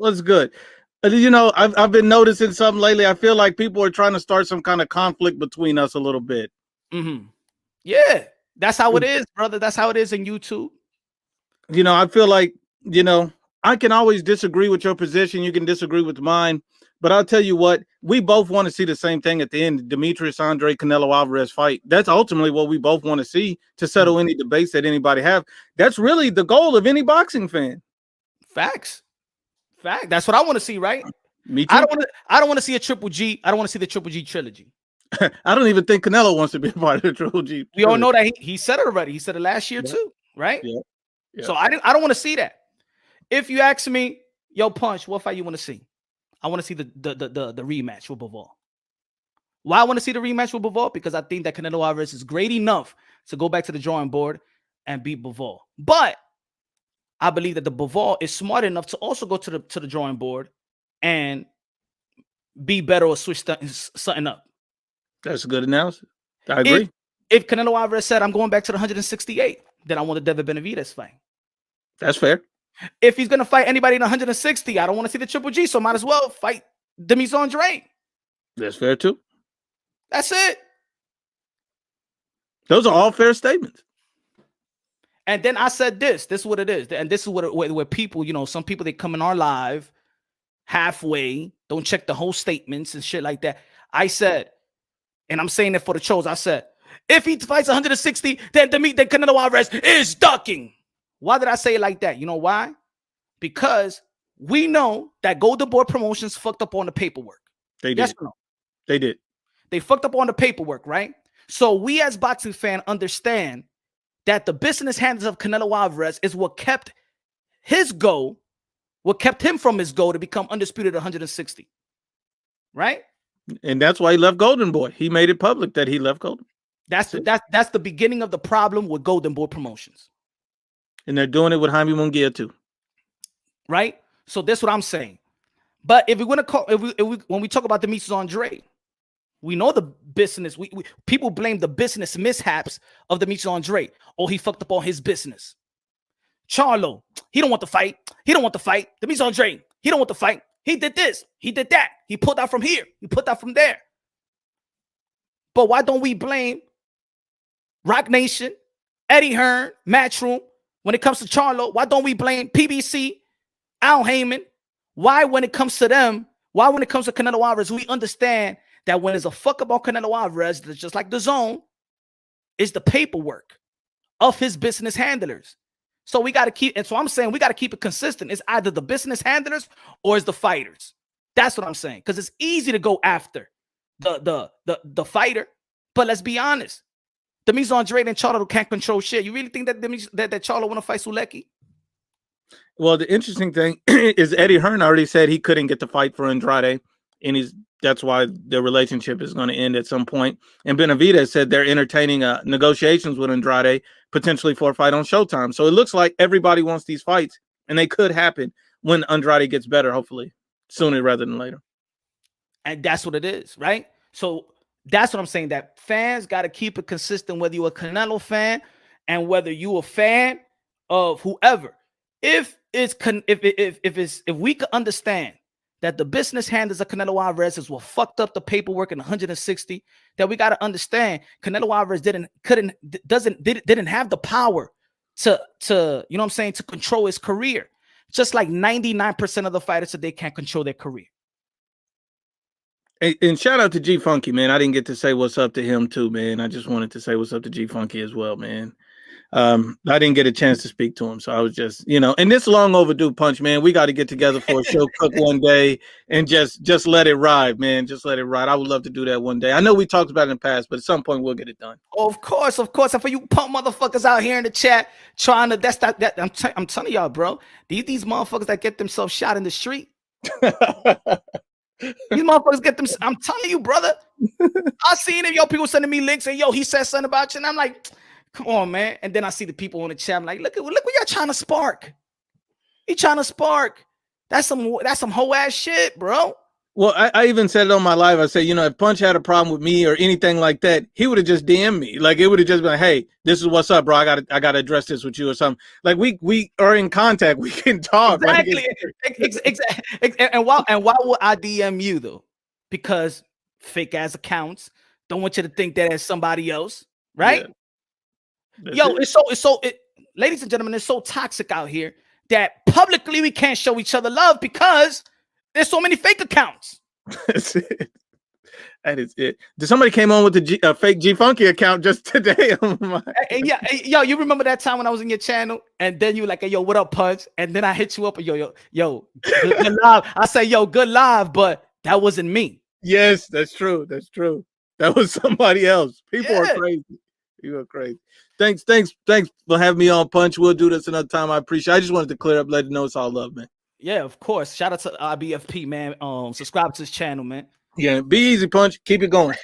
What's good? You know, I've been noticing something lately. I feel like people are trying to start some kind of conflict between us a little bit. Yeah, that's how it is, brother. That's how it is in YouTube. You know, I feel like, I can always disagree with your position. You can disagree with mine. But I'll tell you what, we both want to see the same thing at the end. Demetrius Andrade, Canelo Alvarez fight. That's ultimately what we both want to see to settle any debates that anybody have. That's really the goal of any boxing fan. Facts. That's what I want to see, right? Me too. I don't want to see a Triple G. I don't want to see the Triple G trilogy. I don't even think Canelo wants to be a part of the Triple G. We all know that he said it already. He said it last year too, right? Yeah. So I don't want to see that. If you ask me, yo, Punch, what fight you want to see? I want to see the rematch with Bivol. Why I want to see the rematch with Bivol? Because I think that Canelo Alvarez is great enough to go back to the drawing board and beat Bivol. But I believe that the Bivol is smart enough to also go to the drawing board and be better or switch something up. That's a good analysis. I agree. If Canelo Alvarez said, I'm going back to the 168, then I want the David Benavidez fight. That's fair. If he's going to fight anybody in 160, I don't want to see the Triple G, so might as well fight Demetrius Andrade. That's fair too. That's it. Those are all fair statements. And then I said this is what it is. And this is where people, some people, they come in our live halfway, don't check the whole statements and shit like that. I said, and I'm saying it for the trolls, I said, if he fights 160, then Canelo Alvarez is ducking. Why did I say it like that? You know why? Because we know that Golden Boy Promotions fucked up on the paperwork. They did. Yes or no? They did. They fucked up on the paperwork, right? So we as boxing fans understand that the business handles of Canelo Alvarez is what kept his goal, what kept him from his goal to become undisputed 160. Right? And that's why he left Golden Boy. He made it public that he left Golden. That's the beginning of the problem with Golden Boy Promotions. And they're doing it with Jaime Munguia too. Right? So that's what I'm saying. But if we're going to call, when we talk about Demetrius Andrade, we know the business. People blame the business mishaps of Demetrius Andrade. Oh, he fucked up on his business. Charlo, he don't want to fight. He don't want to fight. Demetrius Andrade, he don't want to fight. He did this. He did that. He pulled out from here. He pulled out from there. But why don't we blame Rock Nation, Eddie Hearn, Matchroom? When it comes to Charlo, why don't we blame PBC, Al Heyman? Why when it comes to them, why when it comes to Canelo Alvarez, we understand that when there's a fuck about Canelo Alvarez, that's just like the zone, is the paperwork of his business handlers. So we got to keep, and so I'm saying we got to keep it consistent. It's either the business handlers or it's the fighters. That's what I'm saying. Because it's easy to go after the fighter. But let's be honest. Demetrius Andrade and Charlo can't control shit. You really think that Charlo want to fight Sulecki? Well, the interesting thing is Eddie Hearn already said he couldn't get the fight for Andrade, and that's why their relationship is going to end at some point. And Benavidez said they're entertaining negotiations with Andrade, potentially for a fight on Showtime. So it looks like everybody wants these fights, and they could happen when Andrade gets better, hopefully, sooner rather than later. And that's what it is, right? So that's what I'm saying, that fans got to keep it consistent, whether you're a Canelo fan and whether you're a fan of whoever. If we could understand that the business handlers of Canelo Alvarez is what fucked up the paperwork in 160, that we got to understand Canelo Alvarez didn't have the power to you know what I'm saying, to control his career. Just like 99% of the fighters today can't control their career. And shout out to G Funky, man. I didn't get to say what's up to him too, man. I just wanted to say what's up to G Funky as well, man. I didn't get a chance to speak to him, so I was just, and this long overdue Punch, man. We got to get together for a show, cook one day, and just let it ride, man. Just let it ride. I would love to do that one day. I know we talked about it in the past, but at some point we'll get it done. Of course. And for you punk motherfuckers out here in the chat trying to, I'm telling y'all, bro, these motherfuckers that get themselves shot in the street. These motherfuckers get them. I'm telling you, brother. I seen it. Yo, people sending me links and yo, he said something about you, and I'm like, come on, man. And then I see the people on the chat. I'm like, look what y'all trying to spark. He trying to spark. That's some whole ass shit, bro. Well, I even said it on my live. I said, you know, if Punch had a problem with me or anything like that, he would have just DM'd me. Like it would have just been like, hey, this is what's up, bro. I gotta address this with you or something. Like we are in contact. We can talk. Exactly. Like, and why would I DM you though? Because fake ass accounts don't want you to think that as somebody else, right? Yeah, Yo, ladies and gentlemen, it's so toxic out here that publicly we can't show each other love because there's so many fake accounts. That's it. That is it. Somebody came on with the fake G Funky account just today. Yo, you remember that time when I was in your channel and then you were like, hey, yo, what up, Punch? And then I hit you up, yo, good live. I say, yo, good live, but that wasn't me. Yes, that's true. That's true. That was somebody else. People are crazy. You are crazy. Thanks for having me on, Punch. We'll do this another time. I appreciate it. I just wanted to clear up, let you know it's all love, man. Yeah, of course. Shout out to Ibfp, man. Subscribe to his channel, man. Yeah, be easy, Punch. Keep it going.